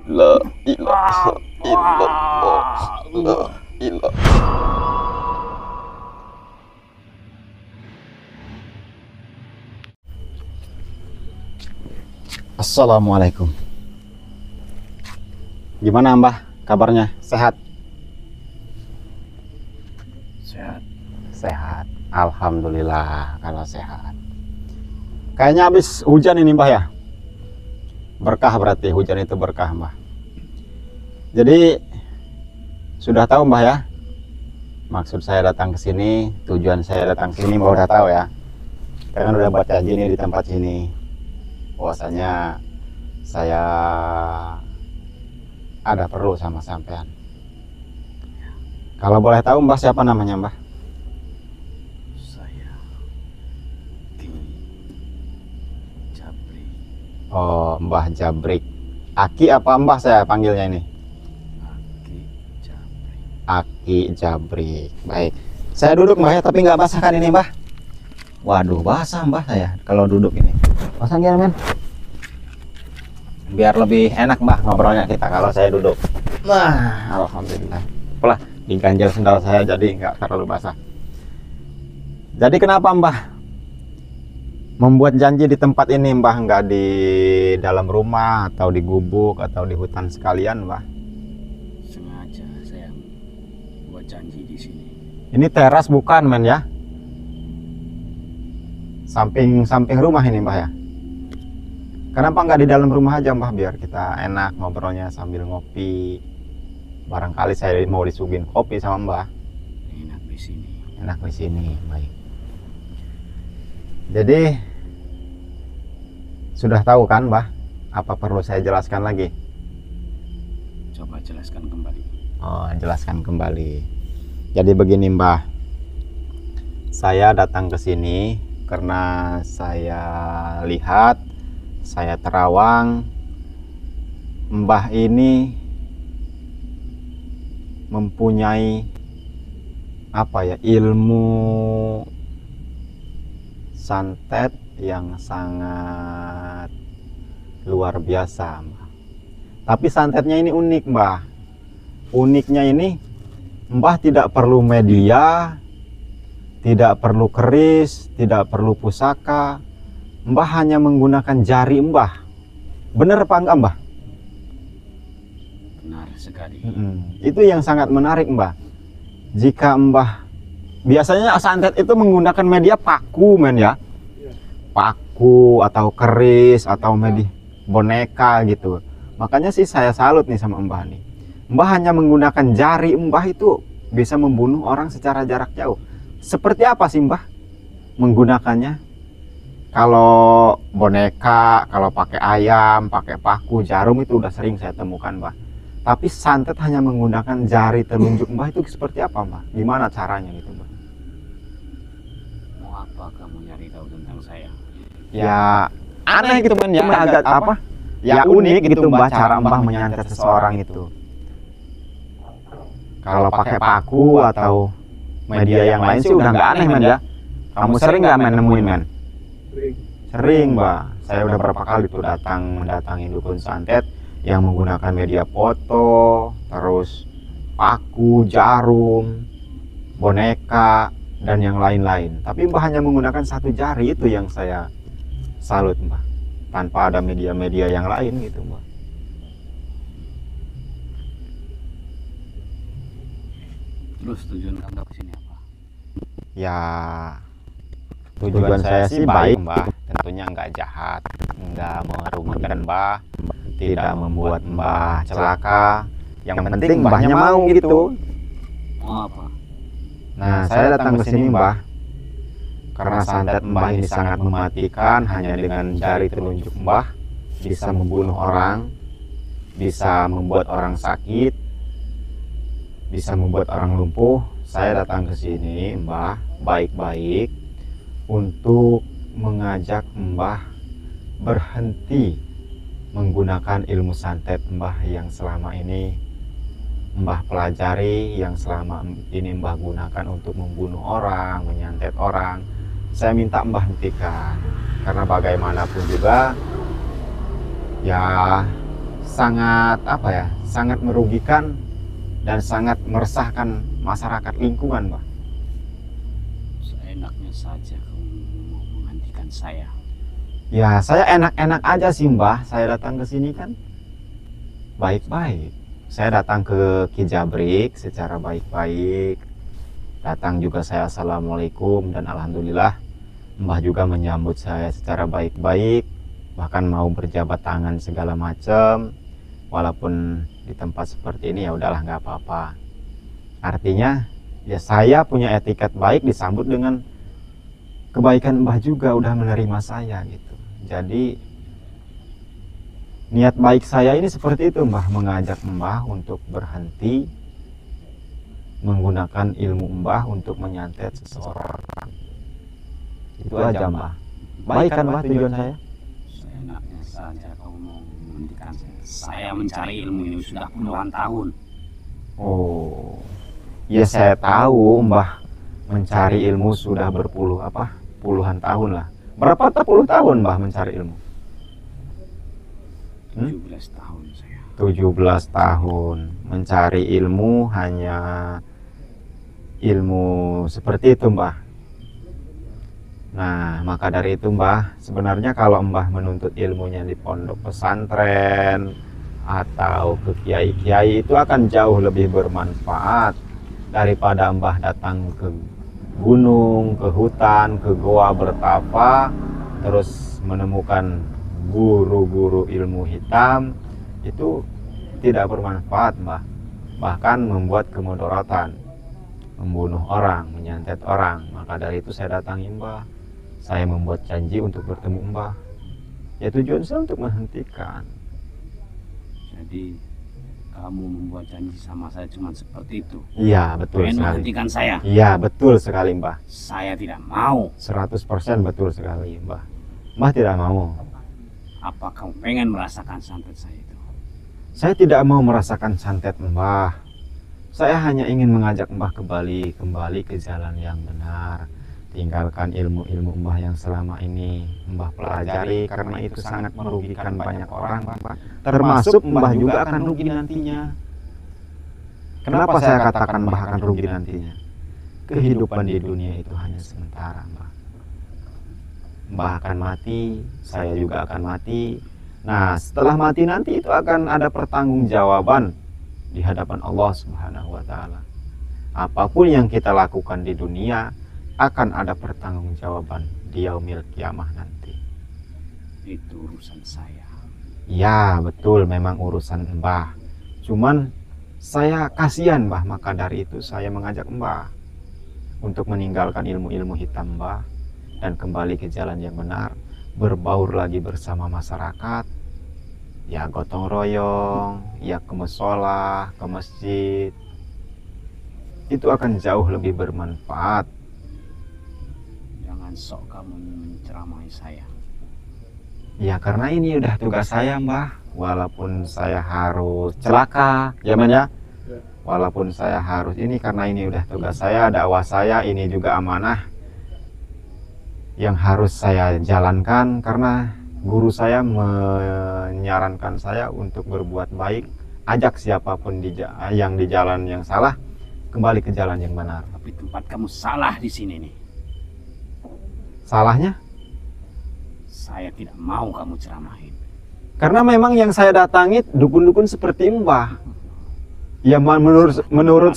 La ilaha illallah. La ilaha. Assalamualaikum. Gimana Mbah kabarnya? Sehat? Sehat. Sehat. Alhamdulillah kalau sehat. Kayaknya habis hujan ini Mbah ya? Berkah berarti, hujan itu berkah Mbah. Jadi sudah tahu Mbah ya? Maksud saya datang ke sini, tujuan saya datang ke sini Mbah udah tahu ya. Karena udah buat janji nih di tempat sini. Bahwasanya saya ada perlu sama sampean. Kalau boleh tahu Mbah siapa namanya Mbah? Saya Ki Jabri. Oh, Mbah Jabrik. Aki apa Mbah saya panggilnya ini? Aki Jabri. Aki Jabrik. Baik. Saya duduk Mbah ya, tapi nggak basah kan ini Mbah? Waduh, basah Mbah saya kalau duduk ini. Basah gimana men? Biar lebih enak Mbah ngobrolnya kita kalau saya duduk. Nah, alhamdulillah. Apalah, diganjel sendal saya jadi nggak terlalu basah. Jadi kenapa Mbah membuat janji di tempat ini Mbah, nggak di dalam rumah atau di gubuk atau di hutan sekalian Mbah? Sengaja saya buat janji di sini. Ini teras bukan men ya? Samping rumah ini Mbah ya? Kenapa nggak di dalam rumah aja Mbah, biar kita enak ngobrolnya sambil ngopi. Barangkali saya mau disuguhin kopi sama Mbah. Enak di sini. Enak di sini, baik. Jadi sudah tahu kan Mbah? Apa perlu saya jelaskan lagi? Coba jelaskan kembali. Oh, jelaskan kembali. Jadi begini Mbah. Saya datang ke sini karena saya lihat, saya terawang Mbah ini mempunyai apa ya, ilmu santet yang sangat luar biasa Mbah. Tapi santetnya ini unik Mbah. Uniknya ini Mbah tidak perlu media, tidak perlu keris, tidak perlu pusaka. Mbah hanya menggunakan jari Mbah. Benar apa enggak Mbah? Benar sekali. Itu yang sangat menarik Mbah. Jika Mbah, biasanya santet itu menggunakan media paku men ya. Paku atau keris atau media boneka gitu. Makanya sih saya salut nih sama Mbah nih. Mbah hanya menggunakan jari Mbah itu bisa membunuh orang secara jarak jauh. Seperti apa sih Mbah menggunakannya? Kalau boneka, kalau pakai ayam, pakai paku, jarum itu udah sering saya temukan Mbah. Tapi santet hanya menggunakan jari telunjuk Mbah itu seperti apa Mbah? Gimana caranya gitu Mbah? Mau apa kamu nyari tahu tentang saya? Ya aneh gitu kan ya, agak apa? Ya unik gitu Mbah cara Mbah menyantet seseorang itu. Kalau pakai paku atau media yang lain sih udah nggak aneh men ya. Kamu sering nggak nemuin men? Sering Mbah. Saya udah berapa kali tuh mendatangi dukun santet yang menggunakan media foto, terus paku, jarum, boneka, dan yang lain-lain. Tapi Mbah hanya menggunakan satu jari, itu yang saya salut Mbah. Tanpa ada media-media yang lain gitu Mbah. Terus tujuan kamu ke sini apa? Ya tujuan saya sih baik Mbah, tentunya nggak jahat, nggak merugikan Mbah, tidak membuat Mbah celaka. Yang penting Mbahnya mau gitu. Mau apa? Nah, saya datang ke sini Mbah karena santet Mbah ini sangat mematikan. Hanya dengan jari telunjuk Mbah bisa membunuh orang, bisa membuat orang sakit, bisa membuat orang lumpuh. Saya datang ke sini Mbah baik-baik untuk mengajak Mbah berhenti menggunakan ilmu santet Mbah yang selama ini Mbah pelajari, yang selama ini Mbah gunakan untuk membunuh orang, menyantet orang. Saya minta Mbah hentikan, karena bagaimanapun juga ya sangat apa ya, sangat merugikan dan sangat meresahkan masyarakat lingkungan, Mbah. Seenaknya saja kamu mau menghentikan saya. Ya, saya enak-enak aja sih, Mbah. Saya datang ke sini kan baik-baik. Saya datang ke Ki Jabrik secara baik-baik. Datang juga saya assalamualaikum dan alhamdulillah Mbah juga menyambut saya secara baik-baik. Bahkan mau berjabat tangan segala macam. Walaupun di tempat seperti ini ya udahlah nggak apa-apa. Artinya ya saya punya etiket baik disambut dengan kebaikan Mbah juga udah menerima saya gitu. Jadi niat baik saya ini seperti itu, Mbah, mengajak Mbah untuk berhenti menggunakan ilmu Mbah untuk menyantet seseorang. Itu aja, Mbah. Baik kan, Mbah, tujuan saya? Seenaknya saja kamu mau menghentikan saya. Saya mencari ilmu ini sudah puluhan tahun. Oh, ya saya tahu Mbah mencari ilmu sudah puluhan tahun lah. Berapa puluh tahun Mbah mencari ilmu? 17 tahun saya. 17 tahun mencari ilmu, hanya ilmu seperti itu, Mbah. Nah, maka dari itu, Mbah, sebenarnya kalau Mbah menuntut ilmunya di pondok pesantren atau ke kiai-kiai itu akan jauh lebih bermanfaat daripada Mbah datang ke gunung, ke hutan, ke goa bertapa, terus menemukan guru-guru ilmu hitam. Itu tidak bermanfaat, Mbah. Bahkan membuat kemudaratan, membunuh orang, menyantet orang. Maka dari itu saya datangi Mbah. Saya membuat janji untuk bertemu Mbah. Ya tujuan saya untuk menghentikan. Jadi kamu membuat janji sama saya cuma seperti itu. Iya, betul Pengen sekali. menghentikan saya. Iya, betul sekali, Mbah. Saya tidak mau. 100% betul sekali, Mbah. Mbah tidak mau. Apa kamu pengen merasakan santet saya itu? Saya tidak mau merasakan santet Mbah. Saya hanya ingin mengajak Mbah kembali ke jalan yang benar. Tinggalkan ilmu-ilmu Mbah yang selama ini Mbah pelajari, karena itu sangat merugikan banyak orang, Mbah. Termasuk Mbah juga akan rugi nantinya. Kenapa saya katakan Mbah akan rugi nantinya? Kehidupan di dunia itu hanya sementara, Mbah. Mbah akan mati, saya juga akan mati. Nah, setelah mati nanti itu akan ada pertanggungjawaban di hadapan Allah Subhanahu wa taala. Apapun yang kita lakukan di dunia akan ada pertanggungjawaban di yaumil kiamah nanti. Itu urusan saya. Ya, betul, memang urusan Mbah. Cuman saya kasihan, Mbah, maka dari itu saya mengajak Mbah untuk meninggalkan ilmu-ilmu hitam Mbah dan kembali ke jalan yang benar, berbaur lagi bersama masyarakat. Ya gotong royong, ya ke mushola, ke masjid. Itu akan jauh lebih bermanfaat. Jangan sok kamu menceramahi saya. Ya karena ini udah tugas saya, Mbah. Walaupun saya harus celaka, ya Men ya. Walaupun saya harus ini, karena ini udah tugas saya, dakwah saya, ini juga amanah yang harus saya jalankan, karena guru saya menyarankan saya untuk berbuat baik. Ajak siapapun yang di jalan yang salah, kembali ke jalan yang benar. Tapi tempat kamu salah di sini nih. Salahnya? Saya tidak mau kamu ceramahin. Karena memang yang saya datangi dukun-dukun seperti Mbah. Ya menurut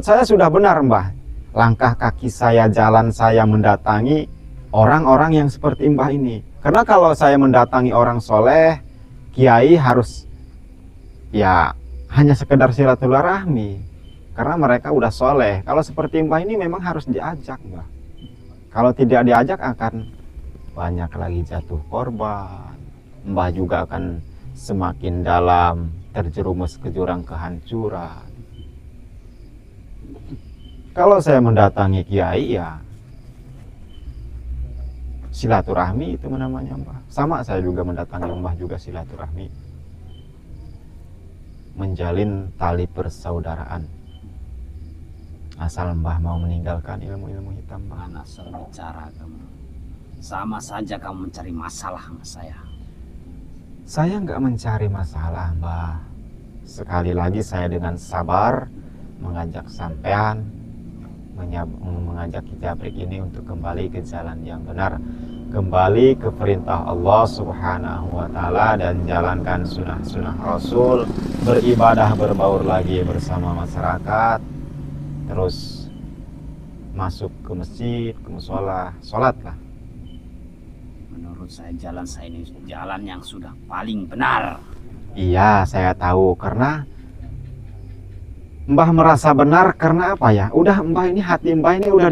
saya sudah benar, Mbah. Langkah kaki saya, jalan saya mendatangi orang-orang yang seperti Mbah ini. Karena kalau saya mendatangi orang soleh, kiai, harus ya hanya sekedar silaturahmi. Karena mereka udah soleh. Kalau seperti Mbah ini memang harus diajak, Mbah. Kalau tidak diajak akan banyak lagi jatuh korban. Mbah juga akan semakin dalam terjerumus ke jurang kehancuran. Kalau saya mendatangi kiai, ya silaturahmi itu namanya, Mbah. Sama saya juga mendatangi Mbah juga silaturahmi. Menjalin tali persaudaraan. Asal Mbah mau meninggalkan ilmu-ilmu hitam, Mbah. Mana asal bicara kamu. Sama saja kamu mencari masalah sama saya. Saya nggak mencari masalah, Mbah. Sekali lagi saya dengan sabar mengajak sampean, mengajak Kijabrik ini untuk kembali ke jalan yang benar, kembali ke perintah Allah Subhanahu wa Ta'ala, dan jalankan sunnah-sunnah Rasul, beribadah berbaur lagi bersama masyarakat, terus masuk ke masjid, ke musola, sholatlah. Menurut saya jalan saya ini jalan yang sudah paling benar. Iya, saya tahu, karena Mbah merasa benar karena apa ya? Udah Mbah ini, hati Mbah ini udah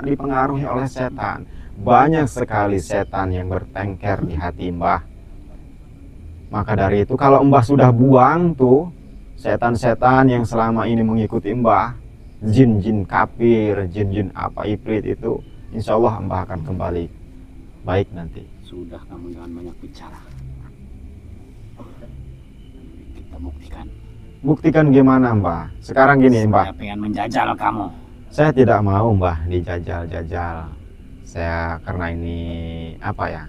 dipengaruhi oleh setan. Banyak sekali setan yang bertengker di hati Mbah. Maka dari itu kalau Mbah sudah buang tuh setan-setan yang selama ini mengikuti Mbah, jin-jin kafir, jin-jin apa ifrit itu, insya Allah Mbah akan kembali baik nanti. Sudah, kamu jangan banyak bicara. Kita buktikan. Buktikan gimana, Mbah? Sekarang gini, Mbah. Saya pengen menjajal kamu. Saya tidak mau, Mbah, dijajal-jajal. Saya karena ini apa ya?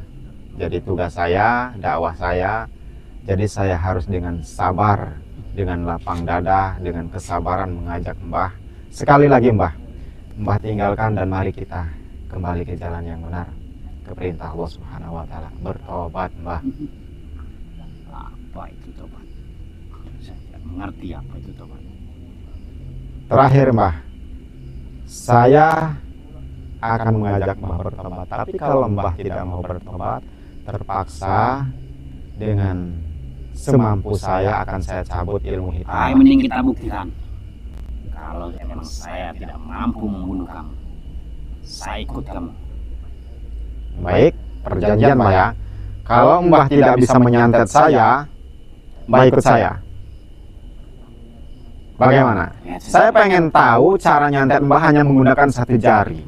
Jadi tugas saya, dakwah saya. Jadi saya harus dengan sabar, dengan lapang dada, dengan kesabaran mengajak Mbah. Sekali lagi, Mbah. Mbah tinggalkan dan mari kita kembali ke jalan yang benar, ke perintah Allah Subhanahu wa Ta'ala. Bertobat, Mbah. Apa itu tobat? Saya tidak mengerti apa itu tobat. Terakhir, Mbah, saya akan mengajak Mbah bertobat. Tapi kalau Mbah tidak mau bertobat, terpaksa dengan semampu saya akan saya cabut ilmu hitam. Ayo, mending kita buktikan. Kalau memang saya tidak mampu membunuh kamu, saya ikut kamu. Baik, perjanjian, Mbah ya. Kalau Mbah tidak bisa menyantet saya, Mbah ikut saya. Bagaimana? Saya pengen tahu cara nyantet Mbah hanya menggunakan satu jari.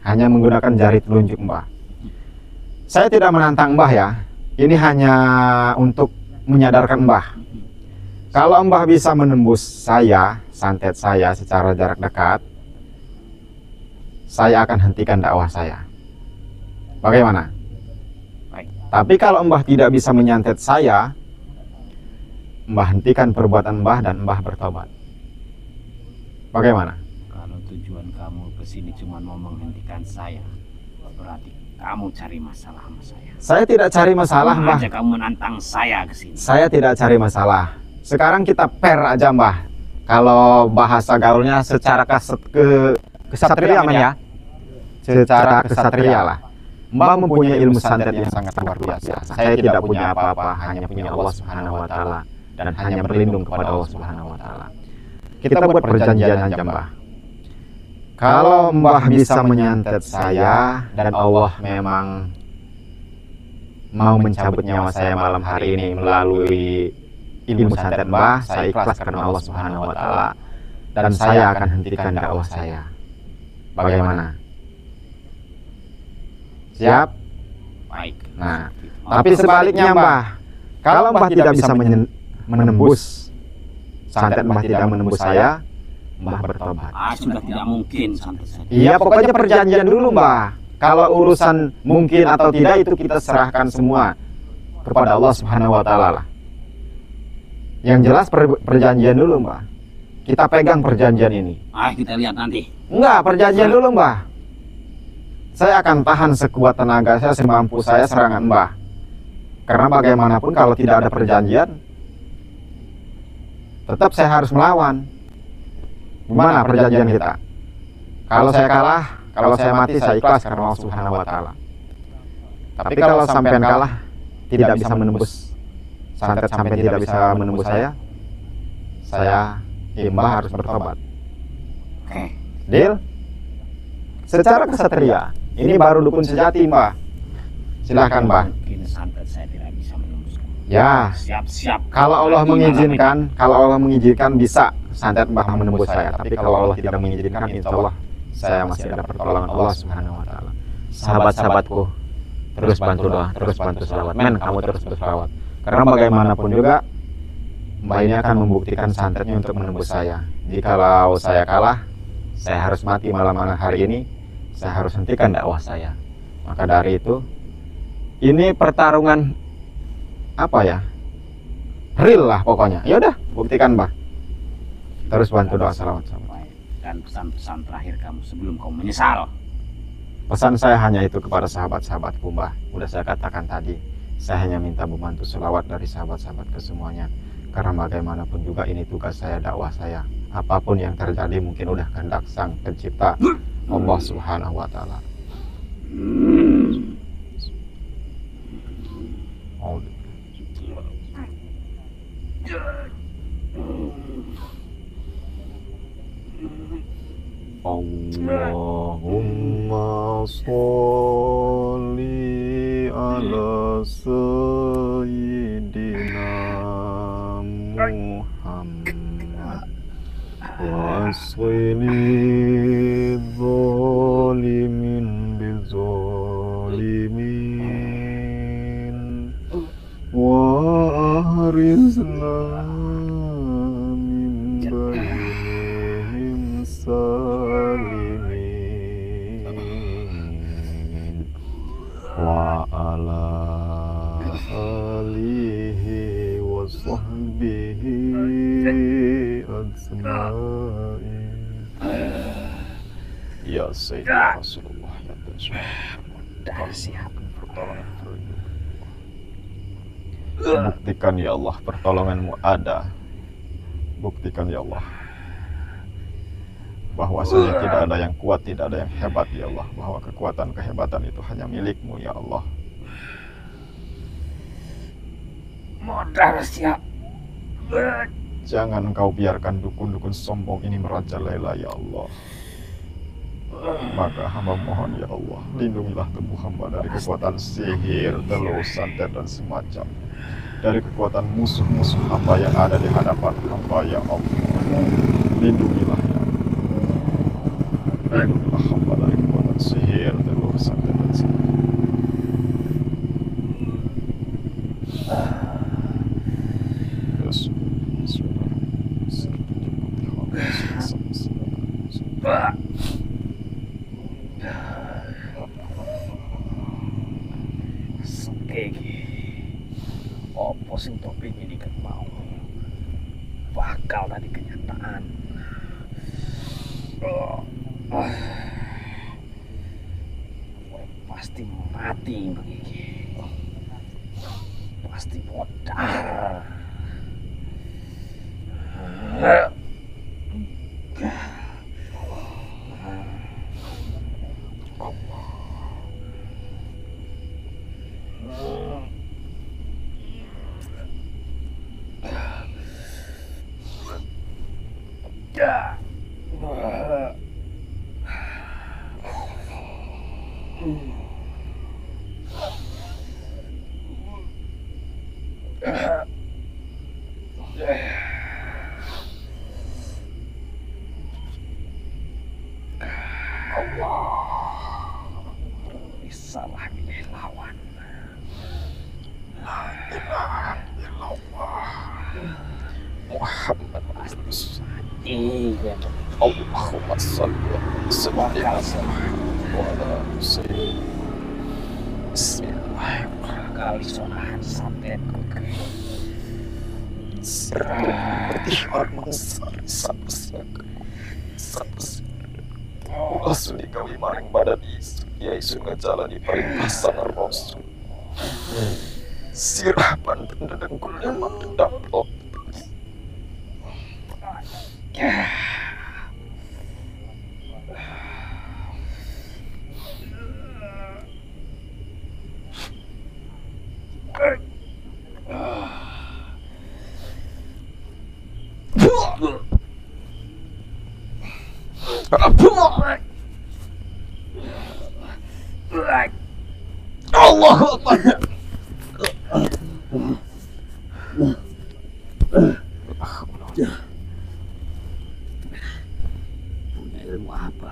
Hanya menggunakan jari telunjuk Mbah. Saya tidak menantang Mbah ya. Ini hanya untuk menyadarkan Mbah. Kalau Mbah bisa menembus saya, santet saya secara jarak dekat, saya akan hentikan dakwah saya. Bagaimana? Baik. Tapi kalau Mbah tidak bisa menyantet saya, Mbah hentikan perbuatan Mbah dan Mbah bertobat. Bagaimana? Kalau tujuan kamu kesini cuma mau menghentikan saya, berarti kamu cari masalah sama saya. Saya tidak cari masalah, Mbah. Aja kamu menantang saya kesini. Saya tidak cari masalah. Sekarang kita pair aja, Mbah. Kalau bahasa gaulnya secara kesatria ya. Secara kesatria lah. Mbah mempunyai ilmu santet yang sangat luar biasa. Saya tidak punya apa-apa, hanya punya Allah Subhanahu wa Ta'ala, dan hanya berlindung kepada Allah Subhanahu wa Ta'ala. Kita buat perjanjian aja, Mbah. Kalau Mbah bisa menyantet saya dan Allah memang mau mencabut nyawa saya malam hari ini melalui ilmu santet Mbah, saya ikhlas karena Allah Subhanahu wa Ta'ala, dan saya akan hentikan dakwah saya. Bagaimana? Siap? Baik. Nah, tapi sebaliknya, Mbah, kalau Mbah tidak bisa menembus santet, Mbah tidak menembus saya, Mbah bertobat. Sudah tidak mungkin sampai saya. Iya, pokoknya perjanjian dulu, Mbah. Kalau urusan mungkin atau tidak itu kita serahkan semua kepada Allah Subhanahu wa Ta'ala lah. Yang jelas perjanjian dulu, Mbah. Kita pegang perjanjian ini. Kita lihat nanti. Enggak, perjanjian dulu, Mbah. Saya akan tahan sekuat tenaga saya, semampu saya serangan Mbah. Karena bagaimanapun kalau tidak ada perjanjian, tetap saya harus melawan. Gimana perjanjian kita? Kalau saya kalah, kalau saya mati, saya ikhlas karena Allah Subhanahu wa Ta'ala. Tapi kalau sampean kalah, tidak bisa menembus santet, sampai tidak bisa menembus saya Mbah harus bertobat. Oke. Deal? Secara kesatria, ini baru dukun sejati, Mbah. Silahkan, Mbah. Mungkin santet saya tidak bisa menembus. Ya, Siap-siap. kalau Allah mengizinkan bisa santet Mbah menembus saya. Tapi kalau Allah tidak mengizinkan, insya Allah saya masih ada pertolongan Allah Subhanahu wa Ta'ala. Sahabat-sahabatku, terus bantu doa, terus bantu selawat. Men, kamu terus berselawat. Karena bagaimanapun juga Mbah ini akan membuktikan santetnya untuk menembus saya. Jikalau saya kalah, saya harus mati malam hari ini. Saya harus hentikan dakwah saya. Maka dari itu, ini pertarungan apa ya, real lah pokoknya. Ya udah, buktikan Mbah. Terus bantu doa salawat. Dan pesan-pesan terakhir kamu sebelum kamu menyesal. Pesan saya hanya itu kepada sahabat-sahabatku Mbah. Udah saya katakan tadi, saya hanya minta membantu selawat dari sahabat-sahabat ke semuanya. Karena bagaimanapun juga ini tugas saya, dakwah saya. Apapun yang terjadi mungkin udah kehendak Sang Pencipta Allah Subhanahu wa taala. Allahumma sholli ala sayyidina Muhammad waswini zalimin bizalimin wa ahrizna min bainihim salimin wa ala alihi wa sahbihi ajma'in. Ya Sayyidina Rasulullah, ya Siap. buktikan ya Allah pertolonganmu ada. Buktikan ya Allah bahwasanya tidak ada yang kuat, tidak ada yang hebat ya Allah, bahwa kekuatan kehebatan itu hanya milikmu ya Allah. Modal siap. Jangan engkau biarkan dukun-dukun sombong ini merajalela ya Allah. Maka hamba mohon ya Allah, lindungilah tubuh hamba dari kekuatan sihir, telur, santet dan semacam, dari kekuatan musuh-musuh hamba yang ada di hadapan hamba ya Allah. Lindungilah ya Allah. Lindungilah hamba dari kekuatan sihir, telur, santet dan semacam. Opo sing topeng ini kan mau bakal tadi kenyataan. Pasti mati begini. Pasti modal. Salah milih lawan. La ilaha illallah Muhammad Rasulullah. Iya. Allahumma shalli ala sayyidina Bismillahirrahmanirrahim. Kali sonahan santetku ke Bertihar mengsari sapes asli kami maring badan isu ya isu ngejalani perintah Rasul sirah panten dedengkul nyamak dedaplok. Allahu Akbar. Punya ilmu apa?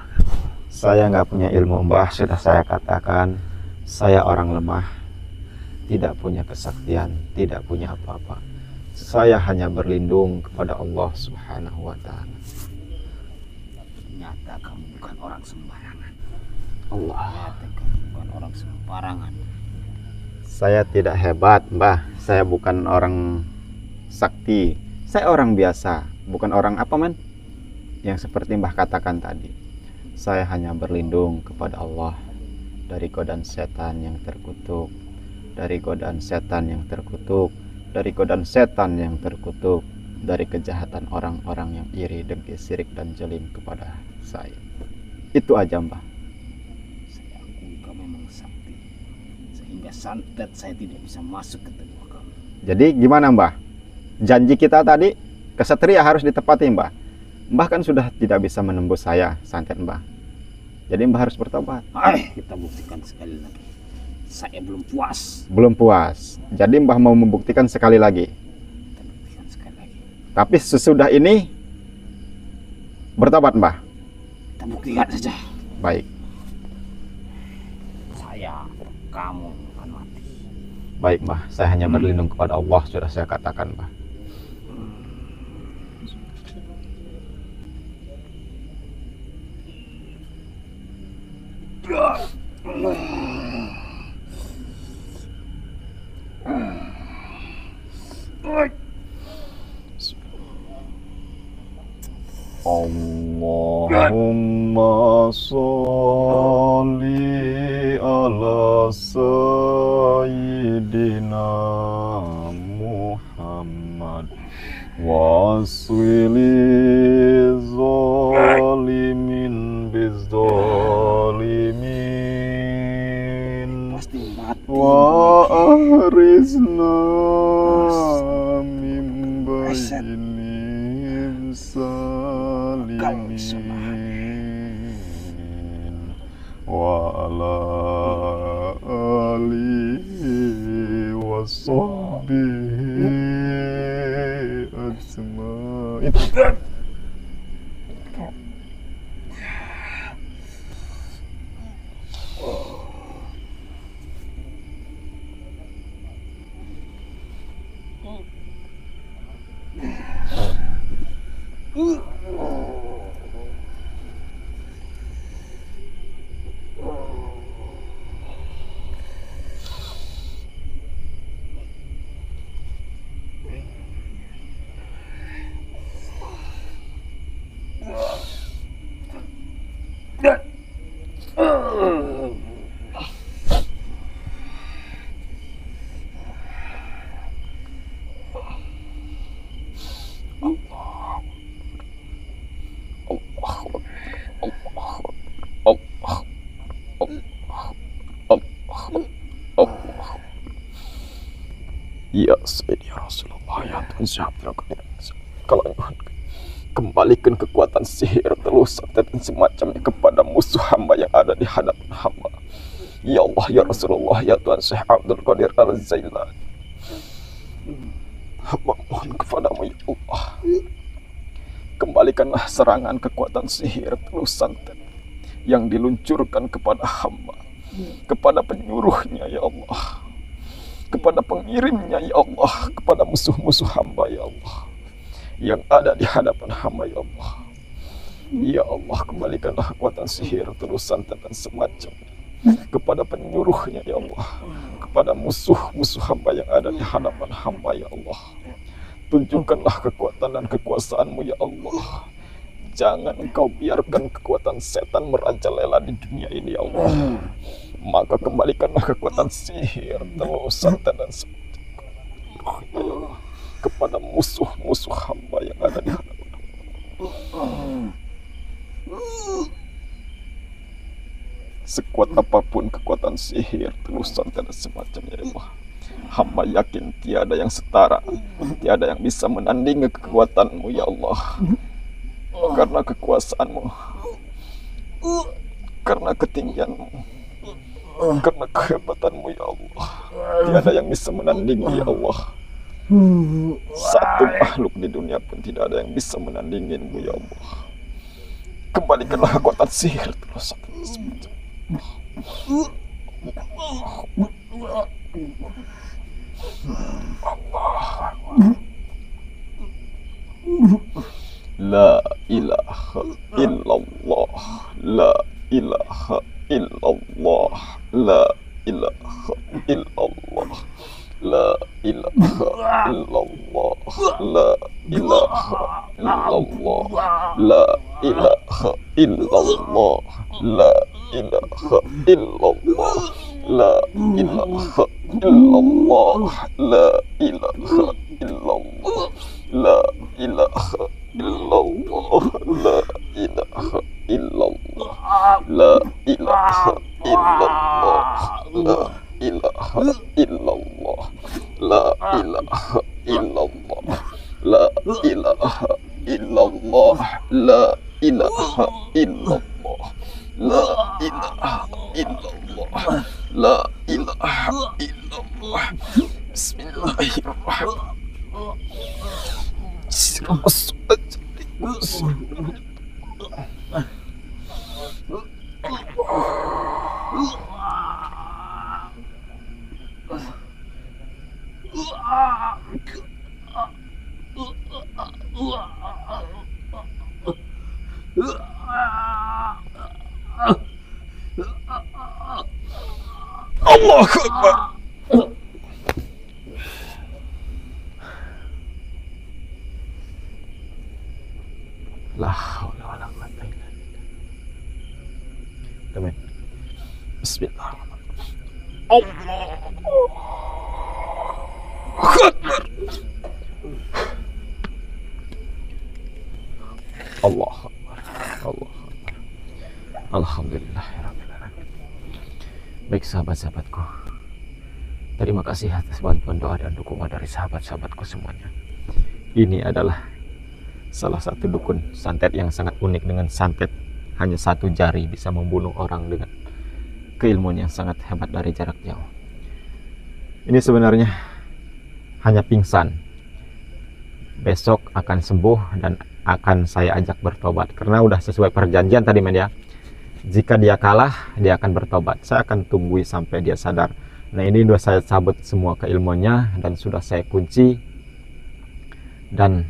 Saya nggak punya ilmu Mbah, sudah saya katakan. Saya orang lemah, tidak punya kesaktian, tidak punya apa-apa. Saya hanya berlindung kepada Allah Subhanahu wa Ta'ala. Ternyata kamu bukan orang sembarangan. Allah. Ternyata kamu bukan orang sembarangan. Saya tidak hebat, Mbah. Saya bukan orang sakti. Saya orang biasa, bukan orang apa men? Yang seperti Mbah katakan tadi. Saya hanya berlindung kepada Allah dari godaan setan yang terkutuk, dari godaan setan yang terkutuk, dari godaan setan yang terkutuk, dari kejahatan orang-orang yang iri, dengki, sirik, dan jelim kepada saya. Itu aja Mbah. Saya akui kamu memang sakti, sehingga santet saya tidak bisa masuk ke tubuh kamu. Jadi gimana Mbah? Janji kita tadi, kesatria harus ditepati Mbah. Mbah kan sudah tidak bisa menembus saya, santet Mbah. Jadi Mbah harus bertobat. Kita buktikan sekali lagi. Saya belum puas. Belum puas. Jadi Mbah mau membuktikan sekali lagi. Kita buktikan sekali lagi. Tapi sesudah ini bertobat Mbah. Kita buktikan saja. Baik. Saya, kamu akan mati. Baik Mbah, saya hanya berlindung kepada Allah, sudah saya katakan Mbah. Allahumma sholli ala sayyidina Muhammad waswili zalimin bizzalimin Pasti mati. wa arizna min bainihim salimin wa ala alihi wa sahbihi ajma'in. Ya Sayyidi Rasulullah, ya Tuhan Syabdra, kembalikan kekuatan sihir, telus, santet, dan semacamnya kepada musuh hamba yang ada di hadapan hamba. Ya Allah, ya Rasulullah, ya Tuhan Syekh Abdul Qadir Al-Zailani, hamba mohon kepadamu ya Allah, kembalikanlah serangan kekuatan sihir, telus, santet yang diluncurkan kepada hamba, kepada penyuruhnya ya Allah, kepada pengirimnya ya Allah, kepada musuh-musuh hamba ya Allah yang ada di hadapan hamba ya Allah. Ya Allah, kembalikanlah kekuatan sihir, terus santet dan semacamnya kepada penyuruhnya ya Allah, kepada musuh-musuh hamba yang ada di hadapan hamba ya Allah. Tunjukkanlah kekuatan dan kekuasaanmu ya Allah. Jangan engkau biarkan kekuatan setan merajalela di dunia ini ya Allah. Maka kembalikanlah kekuatan sihir, telus, santet dan semacamnya kepada musuh-musuh hamba yang ada di hadapan. Sekuat apapun kekuatan sihir, telus, santet dan semacamnya ya Allah, hamba yakin tiada yang setara, tiada yang bisa menandingi kekuatanmu ya Allah. Karena kekuasaanmu, karena ketinggianmu, karena kehebatanmu ya Allah, tiada yang bisa menandingi ya Allah. Satu makhluk di dunia pun tidak ada yang bisa menandingimu ya Allah. Kembalikanlah kekuatan sihir terus semacam. La ilaha illallah, la ilaha illallah, la ilaha illallah. La ilaha illallah. La ilaha illallah. La ilaha illallah. La ilaha illallah. La ilaha illallah. La ilaha illallah. La ilaha illallah. La ilaha illallah. La ilaha illallah. La ilaha illallah. La ilaha illallah. La ilaha illallah. La ilaha illallah. La ilaha illallah. La ilaha illallah. Bismillahirrahmanirrahim. Allahu Akbar. La haula wala quwwata illa billah. Teman. Bismillahirrahmanirrahim. Allahu Akbar. Allahu Akbar. Allahu Akbar. Alhamdulillahirabbil alamin. Baik sahabat-sahabatku, terima kasih atas bantuan doa dan dukungan dari sahabat-sahabatku semuanya. Ini adalah salah satu dukun santet yang sangat unik, dengan santet hanya satu jari bisa membunuh orang dengan keilmuan yang sangat hebat dari jarak jauh. Ini sebenarnya hanya pingsan, besok akan sembuh dan akan saya ajak bertobat, karena udah sesuai perjanjian tadi men ya. Jika dia kalah, dia akan bertobat. Saya akan tunggu sampai dia sadar. Nah, ini sudah saya cabut semua keilmuannya dan sudah saya kunci dan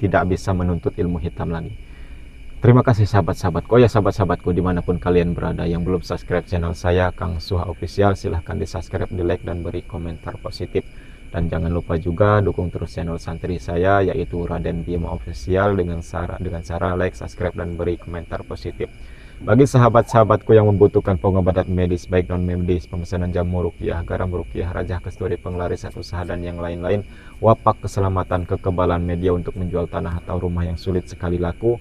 tidak bisa menuntut ilmu hitam lagi. Terima kasih sahabat-sahabatku. Oh ya sahabat-sahabatku, dimanapun kalian berada yang belum subscribe channel saya Kang Suha Official, silahkan di subscribe, di like dan beri komentar positif. Dan jangan lupa juga dukung terus channel santri saya yaitu Raden Bima Official dengan cara like, subscribe dan beri komentar positif. Bagi sahabat-sahabatku yang membutuhkan pengobatan medis baik non medis, pemesanan jamu ruqyah, garam ruqyah, rajah kesturi, pengelarisan usaha dan yang lain-lain, wapak keselamatan, kekebalan media untuk menjual tanah atau rumah yang sulit sekali laku,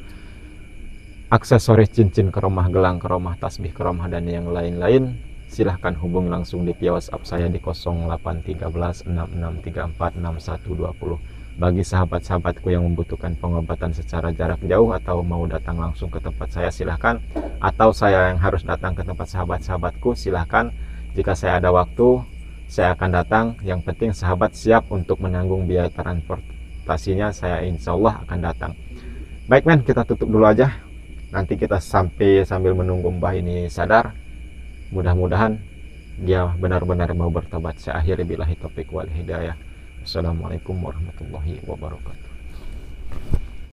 aksesoris cincin ke rumah, gelang ke rumah, tasbih ke rumah dan yang lain-lain, silahkan hubungi langsung di via WhatsApp saya di 0813 6634 6120. Bagi sahabat-sahabatku yang membutuhkan pengobatan secara jarak jauh atau mau datang langsung ke tempat saya, silahkan. Atau saya yang harus datang ke tempat sahabat-sahabatku, silahkan. Jika saya ada waktu, saya akan datang. Yang penting sahabat siap untuk menanggung biaya transportasinya, saya insya Allah akan datang. Baik men, kita tutup dulu aja. Nanti kita sambil menunggu mbah ini sadar. Mudah-mudahan dia benar-benar mau bertobat. Saya akhiri billahi taufiq wal hidayah. Assalamualaikum warahmatullahi wabarakatuh.